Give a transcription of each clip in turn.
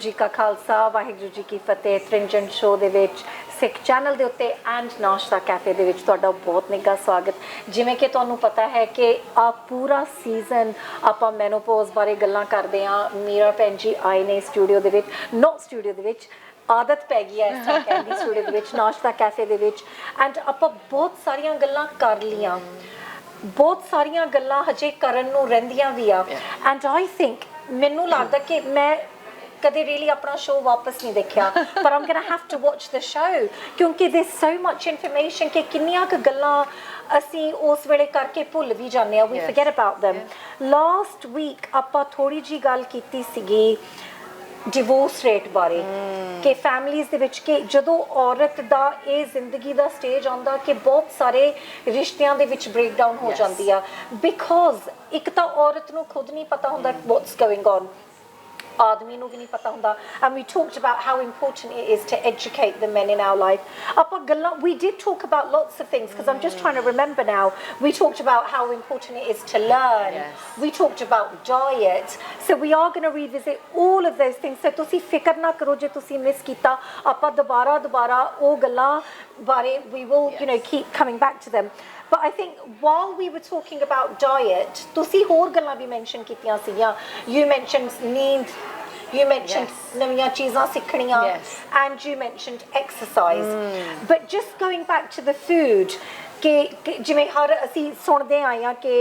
जी का खालसा वाहिगुरू जी की फतेह त्रिंजन शो दे विच सिख चैनल दे उत्ते एंड नाश्ता कैफे दे विच तुहाडा बहुत निघा स्वागत। जिवें कि तुहानूं पता है कि आ पूरा सीजन आपां मेनोपॉज बारे गल्लां करदे हां। मीरा भैन जी आए ने स्टूडियो दे विच, नॉट स्टूडियो दे विच, आदत पै गई है इस तरह कहण दी स्टूडियो दे विच नाश्ता कैफे दे विच, एंड आपां बहुत सारियां गल्लां कर लियां, बहुत सारियां गल्लां हजे करन नूं रहिंदियां वी आ। एंड आई थिंक मैनूं लगदा कि मैं कदे really अपना शो वापस नहीं देखा, पर I'm gonna have to watch the show क्योंकि there's so much information कि किन्नियां क गल्लां असीं उस वेले करके भुल भी जाने, we forget about them. Last week आपां थोड़ी जी गल कीती सीगी डिवोर्स रेट बारे कि फैमिलीज़ दे विच कि जदों औरत दा ये जिंदगी दा स्टेज आंदा कि बहुत सारे रिश्तियां दे विच ब्रेक डाउन हो जांदी आ, बिकॉज एक तां औरत नूं खुद नहीं पता हुंदा what's going on, आदमी नूं भी नहीं पता हुंदा। And we talked about how important it is to educate the men in our life. आपां गल्लां, we did talk about lots of things because I'm just trying to remember now. We talked about how important it is to learn. We talked about diet. So we are going to revisit all of those things. So तुसी फिकर ना करो जे तुसी miss कीता, आपां दोबारा ओ गल्लां बारे we will you know keep coming back to them. But I think while we were talking about diet, तुसी होर गल्लां भी mention कीतियां सीगियां. You mentioned need, you mentioned नवीं चीज़ां सिखणियां, and you mentioned exercise. But just going back to the food, कि जिवें हर असीं सुणदे आए हां कि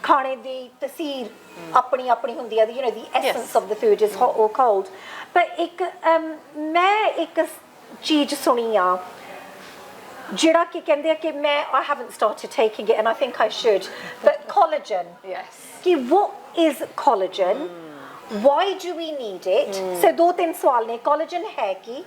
खाने दी तसीर अपनी अपनी हुंदी है, you know the essence of the food is hot or cold. But एक मैं एक चीज़ सुनी आ जिहड़ा कि कहंदे कि मैं I haven't started taking it and I think I should, but collagen. कि what is collagen? Why do we need it? So दो तीन सवाल ने, collagen है कि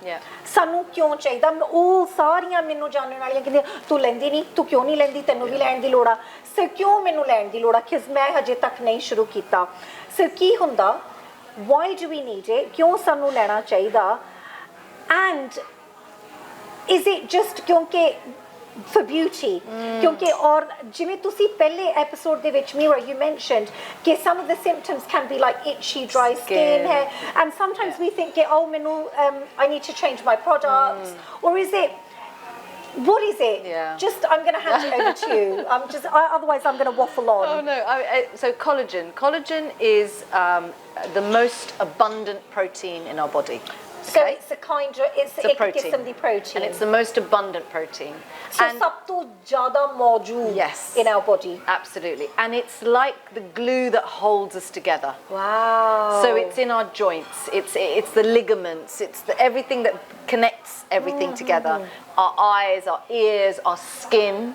सानू क्यों चाहिदा? ਉਹ ਸਾਰੀਆਂ ਮੈਨੂੰ ਜਾਣਨ ਵਾਲੀਆਂ ਕਹਿੰਦੇ ਤੂੰ ਲੈਂਦੀ ਨਹੀਂ, ਤੂੰ ਕਿਉਂ ਨਹੀਂ ਲੈਂਦੀ, ਤੈਨੂੰ ਵੀ ਲੈਣ ਦੀ ਲੋੜ ਆ। ਸੋ ਕਿਉਂ ਮੈਨੂੰ ਲੈਣ ਦੀ ਲੋੜ ਆ ਕਿ ਮੈਂ ਹਜੇ ਤੱਕ ਨਹੀਂ ਸ਼ੁਰੂ ਕੀਤਾ। ਸੋ ਕੀ ਹੁੰਦਾ, why do we need it? ਕਿਉਂ ਸਾਨੂੰ ਲੈਣਾ ਚਾਹੀਦਾ? And is it just क्योंकि for beauty? क्योंकि और जिवें तुसी पहले episode they which Mira you mentioned कि some of the symptoms can be like itchy, dry skin है, and sometimes we think oh मैनू I need to change my products, or is it, what is it? Just I'm going to hand it over to you. Otherwise I'm going to waffle on. Oh no, so collagen is the most abundant protein in our body. So it's a kind of, it's a protein. And it's the most abundant protein. So sab to zyada maujood in our body. Absolutely. And it's like the glue that holds us together. Wow. So it's in our joints, it's the ligaments, it's everything that connects everything together. Our eyes, our ears, our skin,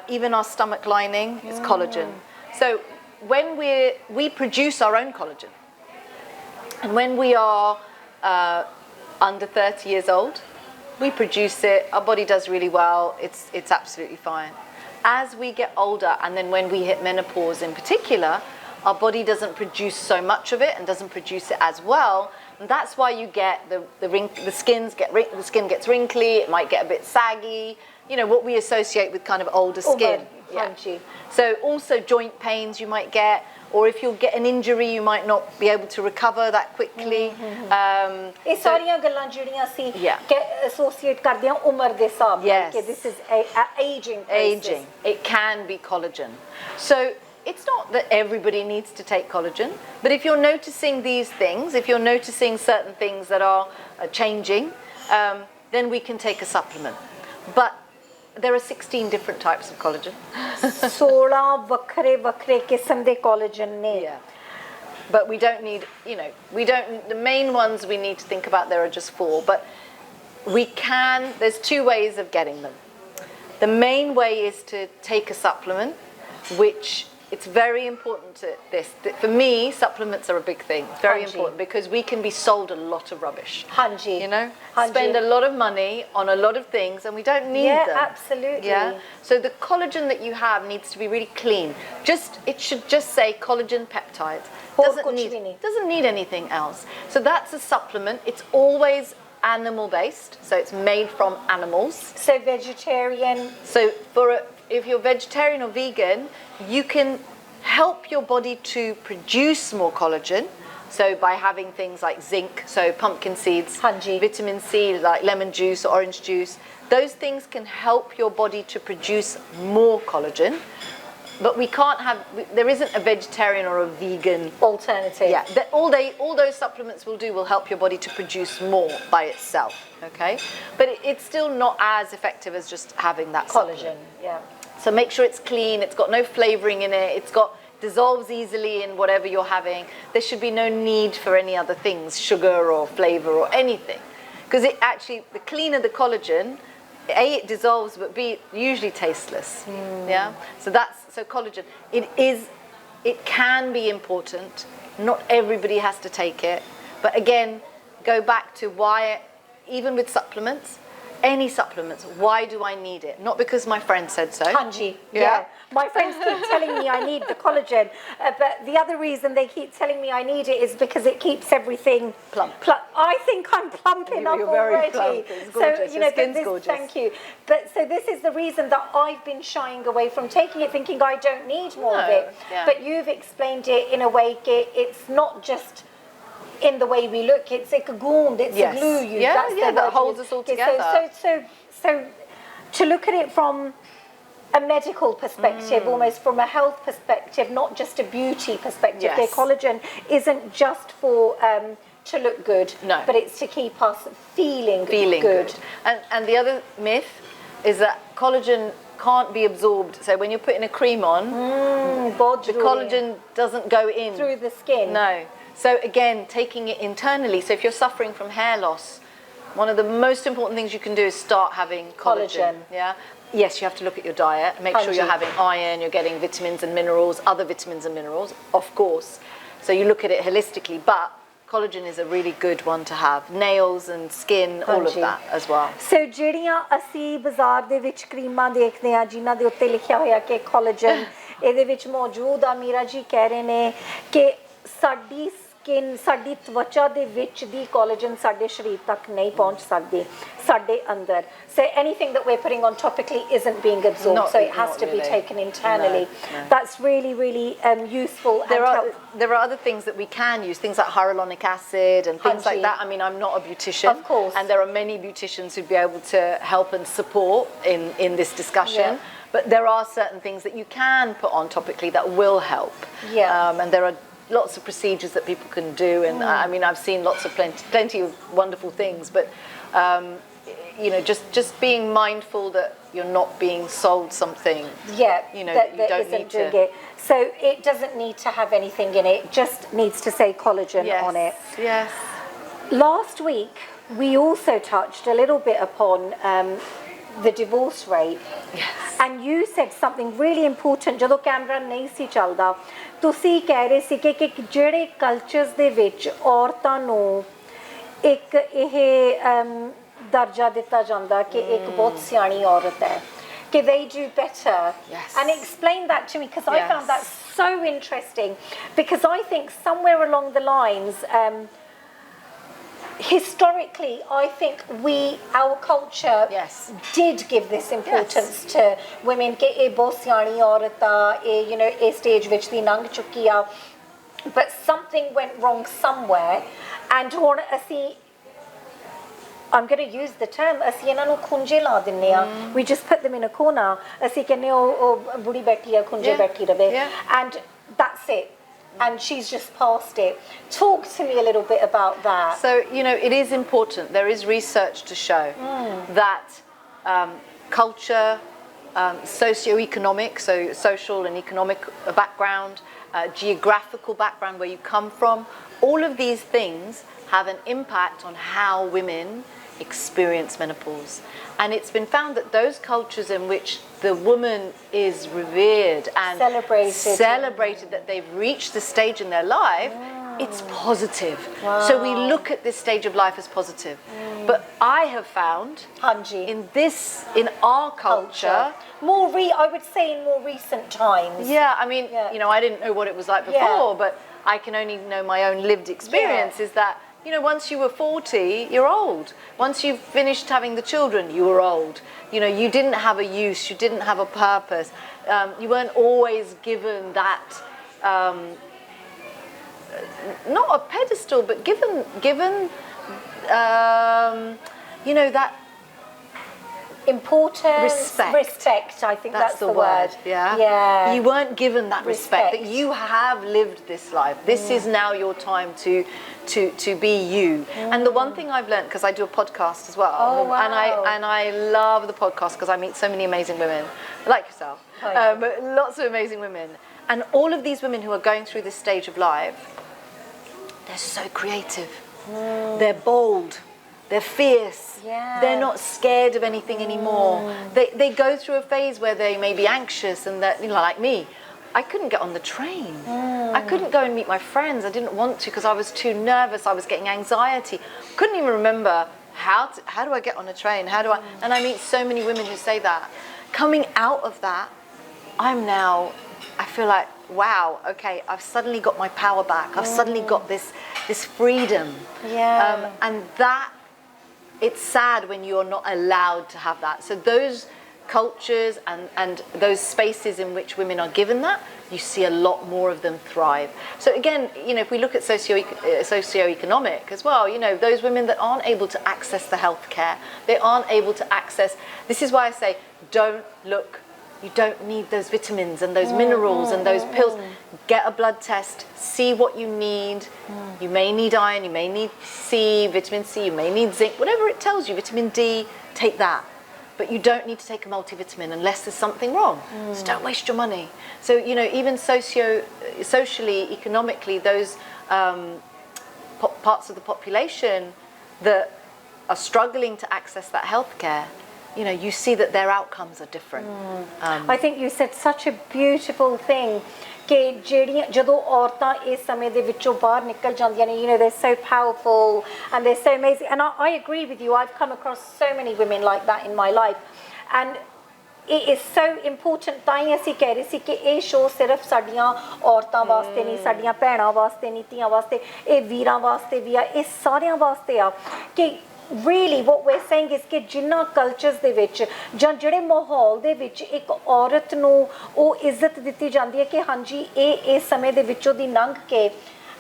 even our stomach lining is collagen. So when we produce our own collagen, and when we are under 30 years old, we produce it, our body does really well, it's absolutely fine. As we get older, and then when we hit menopause in particular, our body doesn't produce so much of it and doesn't produce it as well, and that's why you get the skin gets wrinkly, it might get a bit saggy, you know, what we associate with kind of older skin. So also joint pains you might get, or if you get an injury you might not be able to recover that quickly. ਇਹ ਸਾਰੀਆਂ ਗੱਲਾਂ ਜਿਹੜੀਆਂ ਅਸੀਂ associate ਕਰਦੇ ਹਾਂ ਉਮਰ ਦੇ ਹਿਸਾਬ ਨਾਲ ਕਿ this is aging process. It can be collagen. So it's not that everybody needs to take collagen, but if you're noticing these things, if you're noticing certain things that are changing, then we can take a supplement. But there are 16 different types of collagen. 16 ਵੱਖਰੇ ਕਿਸਮ ਦੇ collagen ਨੇ. But we don't need, you know, the main ones we need to think about, there are just 4, but there's 2 ways of getting them. The main way is to take a supplement, which it's very important for me, supplements are a big thing. It's very important because we can be sold a lot of rubbish. You know, spend a lot of money on a lot of things and we don't need them. Absolutely. So the collagen that you have needs to be really clean. It should just say collagen peptide. Doesn't need anything else. So that's a supplement. It's always animal based, so it's made from animals. So vegetarian. So if you're vegetarian or vegan, you can help your body to produce more collagen So by having things like zinc, so pumpkin seeds, Hanji. vitamin C, like lemon juice or orange juice, those things can help your body to produce more collagen. But we can't have, there isn't a vegetarian or a vegan alternative. Yeah, all those supplements will do will help your body to produce more by itself, okay? But it's still not as effective as just having that Collagen, supplement. yeah. So make sure it's clean, it's got no flavoring in it, it's got dissolves easily in whatever you're having. There should be no need for any other things, sugar or flavor or anything. Because it actually, the cleaner the collagen, A, it dissolves, but B, usually tasteless. Yeah. So collagen. It can be important. Not everybody has to take it, but again, go back to why. Even with supplements, any supplements, why do I need it? Not because my friend said so. Hanji, yeah. My friends keep telling me I need the collagen, but the other reason they keep telling me I need it is because it keeps everything plump. I think I'm plump enough You're very already. plump. It's gorgeous. So Your skin's gorgeous. Thank you. But so this is the reason that I've been shying away from taking it, thinking I don't need more of it. Yeah. But you've explained it in a way. It's not just in the way we look. It's like a goond. It's a glue. That holds us all together. So to look at it from a medical perspective, almost from a health perspective, not just a beauty perspective. Yes. Their collagen isn't just for to look good, no, but it's to keep us feeling good. And the other myth is that collagen can't be absorbed. So when you're putting a cream on, the collagen doesn't go in through the skin. No. So again, taking it internally. So if you're suffering from hair loss, one of the most important things you can do is start having collagen. Yeah. Yes, you have to look at your diet. Make sure you're having iron, you're getting vitamins and minerals, other vitamins and minerals, of course. So you look at it holistically, but collagen is a really good one to have. Nails and skin, all of that as well. So ਜਿਹੜੀਆਂ ਅਸੀਂ ਬਾਜ਼ਾਰ ਦੇ ਵਿੱਚ ਕਰੀਮਾਂ ਦੇਖਦੇ ਆ ਜਿਨ੍ਹਾਂ ਦੇ ਉੱਤੇ ਲਿਖਿਆ ਹੋਇਆ ਕਿ collagen ਇਹਦੇ ਵਿੱਚ ਮੌਜੂਦ ਆ ਮੀਰਾ ਜੀ ਕਹਿ ਰਹੇ ਨੇ ਕਿ ਸਾਡੀ ਸਕਿਨ ਸਾਡੀ ਤਵਚਾ ਦੇ ਵਿੱਚ ਦੀ ਕੋਲੇਜਨ ਸਾਡੇ ਸਰੀਰ ਤੱਕ ਨਹੀਂ ਪਹੁੰਚ ਸਕਦੀ ਸਾਡੇ ਅੰਦਰ so anything that we're putting on topically isn't being absorbed so it has to be taken internally. That's really useful. There are other things that we can use, things like hyaluronic acid and things like that. I mean, I'm not a beautician, of course, and there are many beauticians who'd be able to help and support in this discussion. But there are certain things that you can put on topically that will help. And there are lots of procedures that people can do, and I mean, I've seen plenty of wonderful things, but you know, just being mindful that you're not being sold something. You know, that you don't need to. So it doesn't need to have anything in it; just needs to say collagen on it. Yes. Last week we also touched a little bit upon the divorce rate. Yes. And you said something really important. ਜਦੋਂ camera ਨਹੀਂ ਸੀ ਚੱਲਦਾ ਤੁਸੀਂ ਕਹਿ ਰਹੇ ਸੀ ਕਿ ਜਿਹੜੇ cultures ਦੇ ਵਿੱਚ ਔਰਤਾਂ ਨੂੰ ਇੱਕ ਇਹ ਦਰਜਾ ਦਿੱਤਾ ਜਾਂਦਾ ਕਿ ਇੱਕ ਬਹੁਤ ਸਿਆਣੀ ਔਰਤ ਹੈ ਕਿ they do better. And explain that to me because I found that so interesting because I think somewhere along the lines historically, I think our culture did give this importance to women. Ke eh bahut siyani aurat a, you know, a stage which the nang chukki a, but something went wrong somewhere, and ਹੁਣ ਅਸੀਂ I'm going to use the term ਅਸੀਂ ਇਹਨਾਂ ਨੂੰ ਖੁੰਝੇ ਲਾ ਦਿੰਨੇ ਆ. We just put them in a corner. ਅਸੀਂ ਕਹਿੰਨੇ ਉਹ ਬੁੜੀ ਬੈਠੀ ਆ ਖੁੰਝੇ ਬੈਠੀ ਰਵੇ, and that's it. And she's just passed it. Talk to me a little bit about that. So, you know, it is important. There is research to show that culture, socio-economic, so social and economic background, geographical background, where you come from, all of these things have an impact on how women experience menopause. And it's been found that those cultures in which the woman is revered and celebrated that they've reached the stage in their life, it's positive. So we look at this stage of life as positive. But I have found in our culture, I would say in more recent times. I mean, you know, I didn't know what it was like before, but I can only know my own lived experience is that, you know, once you were 40, you're old. Once you've finished having the children, you were old. You know, you didn't have a use, you didn't have a purpose. You weren't always given that not a pedestal, but given that importance, respect. I think that's the word. Yeah. You weren't given that respect. That you have lived this life. This is now your time to be you. And the one thing I've learned, because I do a podcast as well, and I love the podcast because I meet so many amazing women like yourself, lots of amazing women, and all of these women who are going through this stage of life, they're so creative, they're bold, they're fierce. Yeah. They're not scared of anything anymore. They go through a phase where they may be anxious, and that, like me, I couldn't get on the train. I couldn't go and meet my friends. I didn't want to because I was too nervous. I was getting anxiety. Couldn't even remember how do I get on a train? How do I? And I meet so many women who say that. Coming out of that, I feel like, wow, okay, I've suddenly got my power back. I've suddenly got this freedom. Yeah. And that, it's sad when you're not allowed to have that. So those cultures and those spaces in which women are given that, you see a lot more of them thrive. So again, if we look at socioeconomic as well, those women that aren't able to access the healthcare, they aren't able to access, this is why I say, you don't need those vitamins and those minerals and those pills. Get a blood test, see what you need. You may need iron, you may need vitamin C, you may need zinc, whatever it tells you, vitamin D, take that. But you don't need to take a multivitamin unless there's something wrong. So don't waste your money. So, even socially, economically, those parts of the population that are struggling to access that healthcare, you see that their outcomes are different. I think you said such a beautiful thing ਕਿ ਜਿਹੜੀਆਂ ਜਦੋਂ ਔਰਤਾਂ ਇਸ ਸਮੇਂ ਦੇ ਵਿੱਚੋਂ ਬਾਹਰ ਨਿਕਲ ਜਾਂਦੀਆਂ ਨੇ, they're so powerful and they're so amazing, and I agree with you. I've come across so many women like that in my life, and it is so important. ਤਾਂ ਹੀ ਅਸੀਂ ਕਹਿ ਰਹੇ ਸੀ ਕਿ ਇਹ ਸ਼ੋਅ ਸਿਰਫ ਸਾਡੀਆਂ ਔਰਤਾਂ ਵਾਸਤੇ ਨਹੀਂ, ਸਾਡੀਆਂ ਭੈਣਾਂ ਵਾਸਤੇ ਨਹੀਂ, ਧੀਆਂ ਵਾਸਤੇ, ਇਹ ਵੀਰਾਂ ਵਾਸਤੇ ਵੀ ਆ, ਇਹ ਸਾਰਿਆਂ ਵਾਸਤੇ ਆ ਕਿ really what we're saying is ਕਿ ਜਿੰਨਾ ਕਲਚਰਸ ਦੇ ਵਿੱਚ ਜਾਂ ਜਿਹੜੇ ਮਾਹੌਲ ਦੇ ਵਿੱਚ ਇੱਕ ਔਰਤ ਨੂੰ ਉਹ ਇੱਜ਼ਤ ਦਿੱਤੀ ਜਾਂਦੀ ਹੈ ਕਿ ਹਾਂਜੀ ਇਹ ਇਸ ਸਮੇਂ ਦੇ ਵਿੱਚੋਂ ਦੀ ਲੰਘ ਕੇ,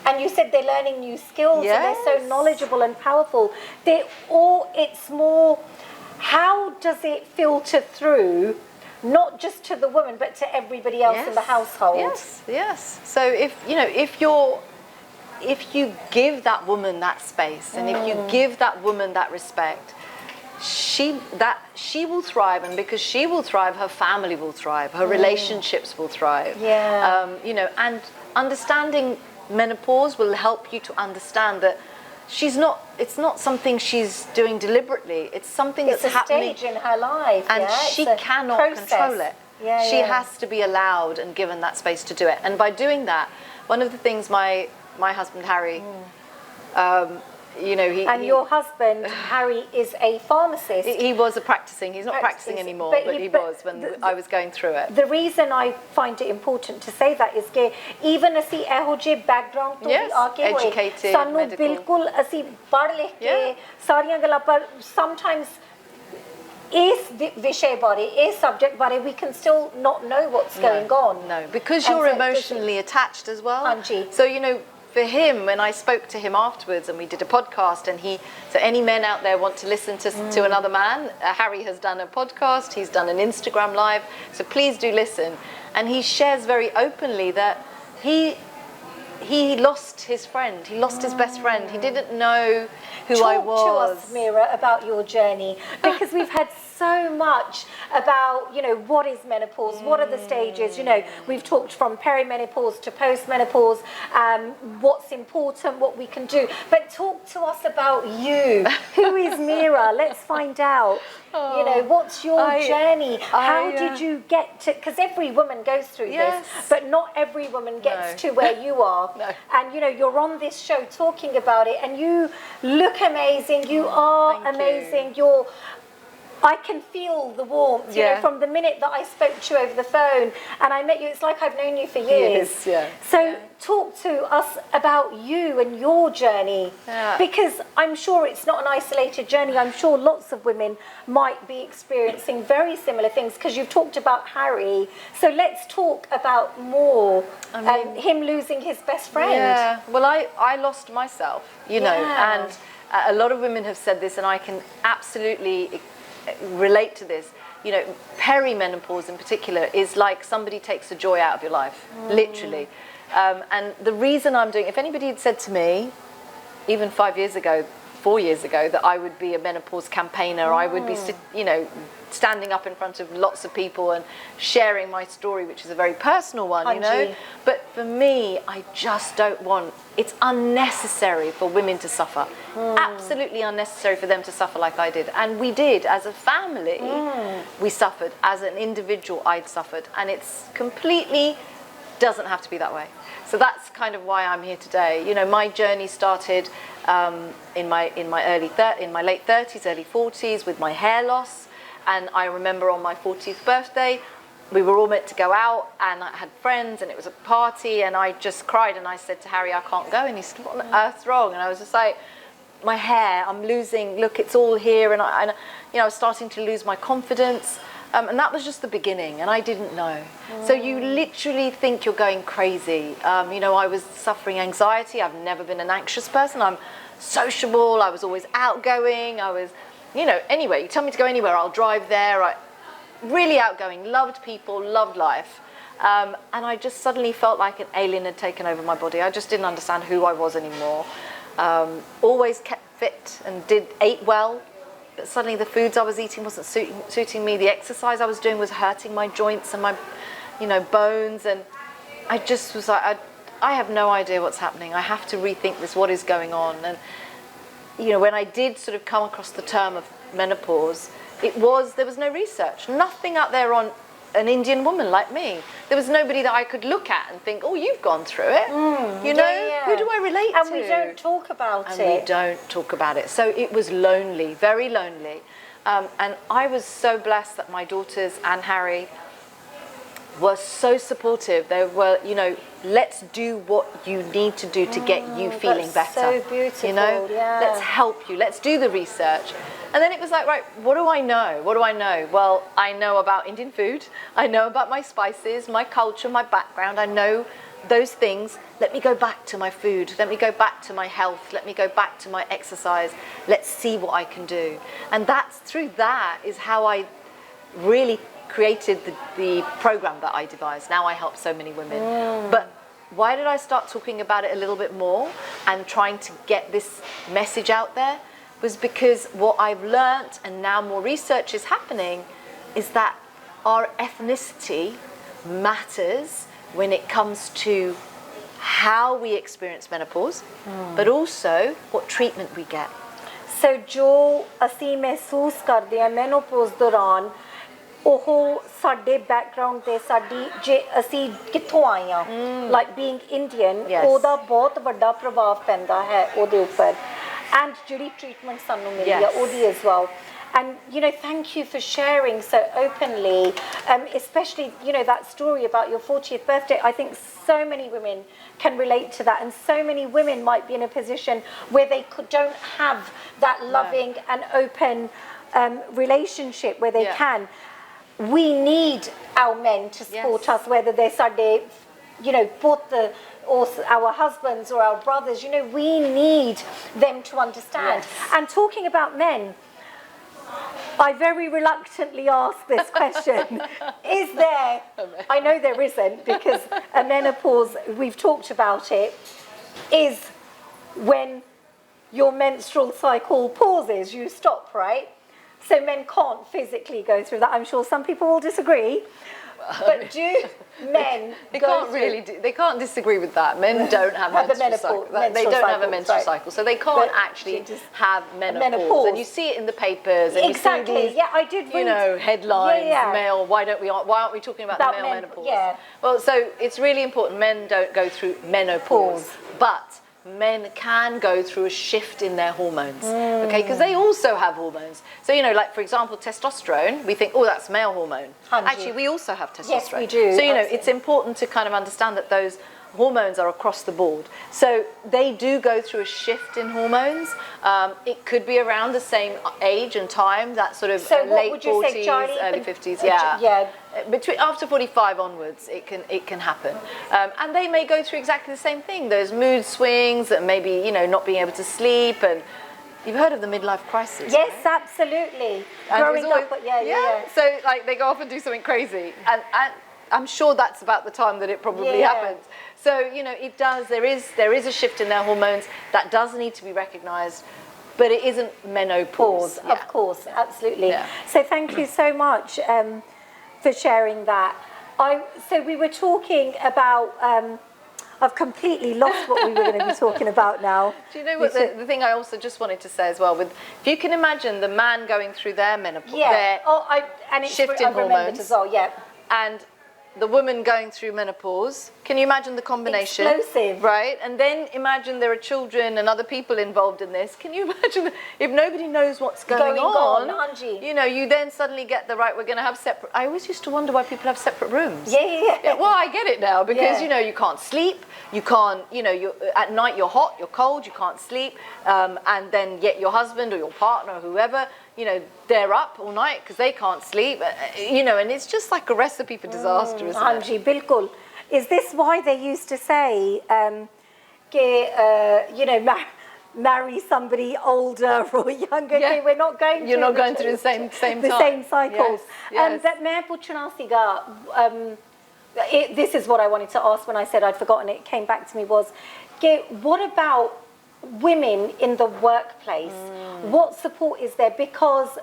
and you said they're learning new skills, and they're so knowledgeable and powerful, it's more, how does it filter through not just to the woman but to everybody else in the household? Yes. So if you give that woman that space, and if you give that woman that respect, she will thrive, and because she will thrive, her family will thrive, her relationships will thrive. And understanding menopause will help you to understand that it's not something she's doing deliberately. It's something that's happening. It's a stage in her life, and she cannot control it. She has to be allowed and given that space to do it. And by doing that, one of the things my husband Harry, your husband Harry is a pharmacist. He was he's not practicing anymore, but he was when I was going through it. The reason I find it important to say that is that even ਅਸੀਂ ਇਹੋ ਜਿਹੇ background ਤੋਂ ਵੀ ਆ ਕੇ ਹੋਏ, ਸਾਨੂੰ ਬਿਲਕੁਲ ਅਸੀਂ ਪੜ੍ਹ ਲਿਖ ਕੇ ਸਾਰੀਆਂ ਗੱਲਾਂ, ਪਰ sometimes ਇਸ ਵਿਸ਼ੇ ਬਾਰੇ, ਇਸ subject ਬਾਰੇ, we can still not know what's going on. No, because you're emotionally attached as well. So for him, when I spoke to him afterwards and we did a podcast, and so any men out there want to listen to another man, Harry has done a podcast, he's done an Instagram live, so please do listen. And he shares very openly that he lost his friend, he lost his best friend, he didn't know who I was. Talk to us, Mira, about your journey, because we've had so much about, what is menopause, what are the stages, we've talked from perimenopause to postmenopause, what's important, what we can do, but talk to us about you. Who is Mira? Let's find out. What's your journey? How did you get to, because every woman goes through this, but not every woman gets to where you are. And you're on this show talking about it, and you look amazing, you are amazing. I can feel the warmth, you know, Yeah. from the minute that I spoke to you over the phone and I met you. It's like I've known you for years. Yes, yeah. So talk to us about you and your journey, because I'm sure it's not an isolated journey. I'm sure lots of women might be experiencing very similar things, because you've talked about Harry. So let's talk about more, him losing his best friend. Yeah, well, I lost myself, you know, and a lot of women have said this, and I can absolutely relate to this. You know, perimenopause in particular is like somebody takes the joy out of your life, literally. And the reason I'm doing, if anybody had said to me, even 4 years ago, that I would be a menopause campaigner, I would be, you know, standing up in front of lots of people and sharing my story, which is a very personal one, you know. But for me, I just don't want, it's unnecessary for women to suffer. Absolutely unnecessary for them to suffer like I did. And we did, as a family, we suffered. As an individual, I'd suffered. And it's completely, doesn't have to be that way. So that's kind of why I'm here today. You know, my journey started in my late 30s, early 40s with my hair loss. And I remember on my 40th birthday, we were all meant to go out, and I had friends, and it was a party, and I just cried, and I said to Harry, I can't go. And he said, what on earth's wrong? And I was just like, my hair, I'm losing, look, it's all here. And I you know, I was starting to lose my confidence. And that was just the beginning, and I didn't know. So you literally think you're going crazy. You know, I was suffering anxiety. I've never been an anxious person. I'm sociable. I was always outgoing. I was, you know, anyway, you tell me to go anywhere, I'll drive there. Really outgoing, loved people, loved life. And I just suddenly felt like an alien had taken over my body. I just didn't understand who I was anymore. Always kept fit and ate well. But suddenly the foods I was eating wasn't suiting me. The exercise I was doing was hurting my joints and my, you know, bones. And I just was like, I have no idea what's happening. I have to rethink this. What is going on? And, you know, when I did sort of come across the term of menopause, there was no research. Nothing out there on an Indian woman like me. There was nobody that I could look at and think, oh, you've gone through it. You know, who do I relate to? And we don't talk about it. And we don't talk about it. So it was lonely, very lonely. And I was so blessed that my daughters and Harry were so supportive. They were, you know, let's do what you need to do to get you feeling better. So beautiful, you know, let's help you. Let's do the research. And then it was like, right, what do I know? What do I know? Well, I know about Indian food. I know about my spices, my culture, my background. I know those things. Let me go back to my food. Let me go back to my health. Let me go back to my exercise. Let's see what I can do. And that's through that is how I really created the program that I devised. Now I help so many women. But why did I start talking about it a little bit more and trying to get this message out there? Was because what I've learnt, and now more research is happening, is that our ethnicity matters when it comes to how we experience menopause, but also what treatment we get. So जो ਅਸੀਂ महसूस करते हैं menopause दौरान ਉਹ ਸਾਡੇ background ਤੇ ਸਾਡੀ ਜੇ ਅਸੀਂ ਕਿੱਥੋਂ ਆਏ ਹਾਂ like being Indian ਉਹਦਾ ਬਹੁਤ ਵੱਡਾ ਪ੍ਰਭਾਵ ਪੈਂਦਾ ਹੈ ਉਹਦੇ ਉੱਪਰ and ਜਿਹੜੀ treatment ਸਾਨੂੰ ਮਿਲੀ ਆ ਉਹਦੀ as well. And, you know, thank you for sharing so openly, especially, you know, that story about your 40th birthday. I think so many women can relate to that, and so many women might be in a position where they don't have that loving and open relationship where they can. We need our men to support us, whether they're Sunday, you know, both or our husbands or our brothers. You know, we need them to understand. And talking about men, I very reluctantly ask this question. Is there, I know there isn't, because a menopause, we've talked about it, is when your menstrual cycle pauses, you stop, right? So men can't physically go through that. I'm sure some people will disagree. But do men they can't really they can't disagree with that. Men don't have menstrual cycle. They don't have a menstrual cycle, so they can't actually have menopause. And you see it in the papers. And exactly. You see these, I did read. You know, headlines. Male. Why aren't we talking about the male menopause? Well, so it's really important. Men don't go through menopause, but men can go through a shift in their hormones, okay? Because they also have hormones. So, you know, like, for example, testosterone, we think, oh, that's male hormone. Actually, we also have testosterone. Yes, we do. So, you know, Absolutely. it's important to kind of understand that those hormones are across the board. So they do go through a shift in hormones. It could be around the same age and time, that sort of late 40s, early 50s, yeah. Between after 45 onwards, it can happen, and they may go through exactly the same thing. Those mood swings, and maybe, you know, not being able to sleep, and you've heard of the midlife crisis. Yes, right? absolutely. And Growing always, up, yeah. So like they go off and do something crazy, and I'm sure that's about the time that it probably happens. So, you know, it does. There is a shift in their hormones that does need to be recognised, but it isn't menopause. Of course, absolutely. Yeah. So thank you so much for sharing that. So we were talking about. I've completely lost what we were going to be talking about now. Do you know what the thing I also just wanted to say as well? With, if you can imagine the man going through their menopause, their shift in hormones, as well. Yeah. and the woman going through menopause. Can you imagine the combination? Explosive. Right? And then imagine there are children and other people involved in this. Can you imagine if nobody knows what's going on? Anji. You know, you then suddenly get the right, we're going to have separate. I always used to wonder why people have separate rooms. Yeah. Well, I get it now because, you know, you can't sleep. You can't, you know, at night you're hot, you're cold, you can't sleep. And then yet your husband or your partner or whoever, you know, they're up all night because they can't sleep, you know, and it's just like a recipe for disaster, isn't it? Anji, bilkul. Is this why they used to say, you know, marry somebody older or younger? Yeah. We're not going. You're not going through the same time. The same cycles. Yes. That मैं पूछना सीगा, this is what I wanted to ask when I said I'd forgotten. It came back to me was, what about women in the workplace? What support is there? Because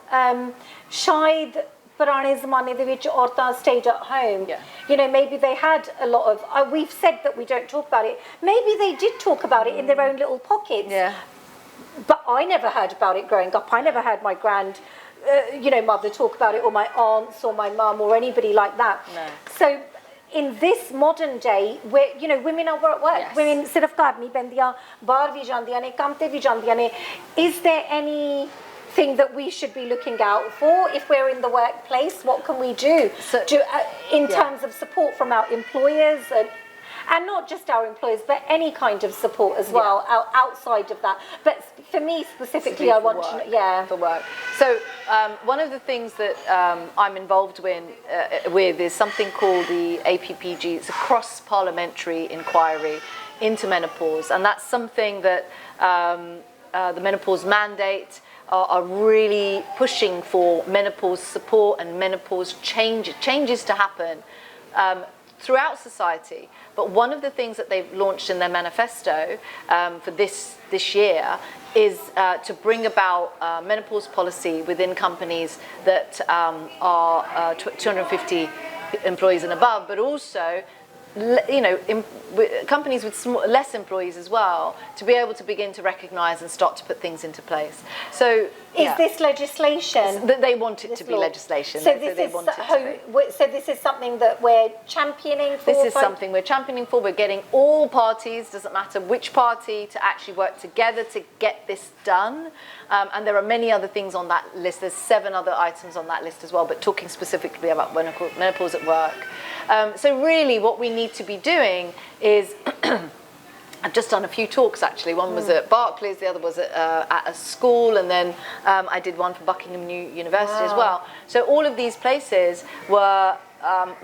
शायद पुराने ज़माने दे विच औरतां stayed at home. You know, maybe they had a lot of. We've said that we don't talk about it. Maybe they did talk about it in their own little pockets. Yeah. But I never heard about it growing up. I never heard my you know, mother talk about it, or my aunts, or my mum, or anybody like that. No. So, in this modern day, where, you know, women are at work, Yes. women sirf ghar nahi bendiyan, bahar bhi jandiyan ne, kam te bhi jandiyan ne. Is there anything that we should be looking out for if we're in the workplace? What can we do in terms of support from our employers, and not just our employers, but any kind of support as well outside of that? But for me specifically, I want to know, for work. So one of the things that I'm involved with is something called the APPG. It's a cross-parliamentary inquiry into menopause, and that's something that the menopause mandate are really pushing for menopause support and menopause changes to happen throughout society. But one of the things that they've launched in their manifesto for this year is to bring about menopause policy within companies that are 250 employees and above, but also, you know, companies with less employees as well, to be able to begin to recognise and start to put things into place. So, is this legislation? They want it to be legislation. So this is something that we're championing for. This is something we're championing for. We're getting all parties, doesn't matter which party, to actually work together to get this done. And there are many other things on that list. There's 7 other items on that list as well, but talking specifically about menopause at work. So really what we need to be doing is, I've just done a few talks actually. One was at Barclays, the other was at a school, and then I did one for Buckingham University as well. So all of these places were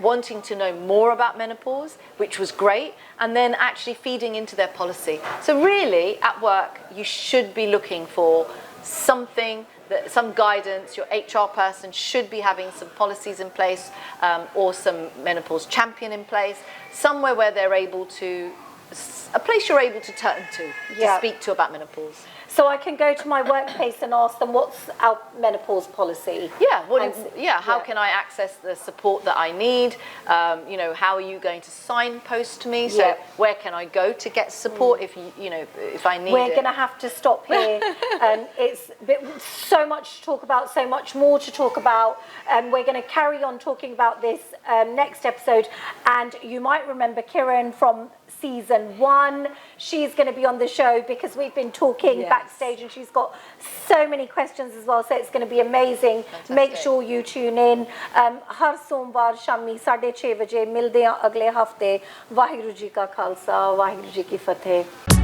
wanting to know more about menopause, which was great, and then actually feeding into their policy. So really, at work, you should be looking for something, some guidance. Your HR person should be having some policies in place, or some menopause champion in place, somewhere where they're able to, a place you're able to turn to speak to about menopause. So I can go to my workplace and ask them, what's our menopause policy? How can I access the support that I need? You know, how are you going to signpost to me? So where can I go to get support if I need it? We're going to have to stop here. It's so much to talk about, so much more to talk about. We're going to carry on talking about this next episode. And you might remember Kiran from season 1. She's going to be on the show because we've been talking backstage, and she's got so many questions as well, so it's going to be amazing. Make sure you tune in. हर सोमवार शामी 6:30 बजे मिलते हैं अगले हफ्ते। वाहिगुरू जी का खालसा, वाहिगुरू जी की फतेह।